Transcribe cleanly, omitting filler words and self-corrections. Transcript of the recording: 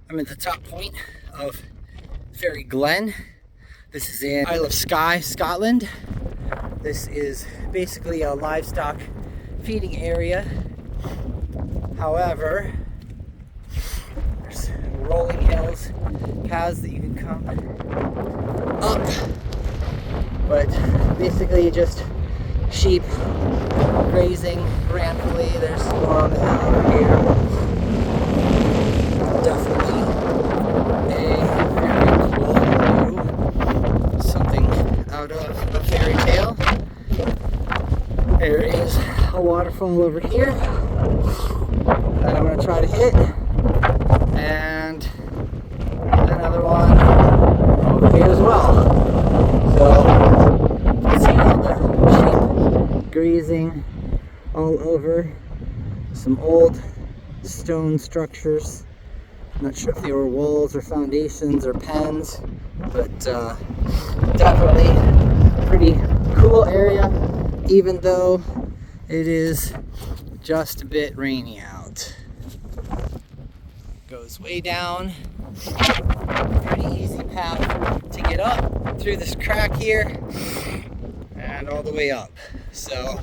I'm at the top point of Fairy Glen. This is in Isle of Skye, Scotland. This is basically a livestock feeding area. However, there's rolling hills, paths that you can come up, but basically just sheep grazing randomly. There's more on the hill over here. Definitely a very cool view. Something out of a fairy tale. There is a waterfall over here that I'm going to try to hit, and another one over here as well. So you can see all the sheep grazing all over some old stone structures. I'm not sure if they were walls or foundations or pens, but definitely a pretty cool area, even though it is just a bit rainy out. Goes way down. Pretty easy path to get up through this crack here and all the way up. So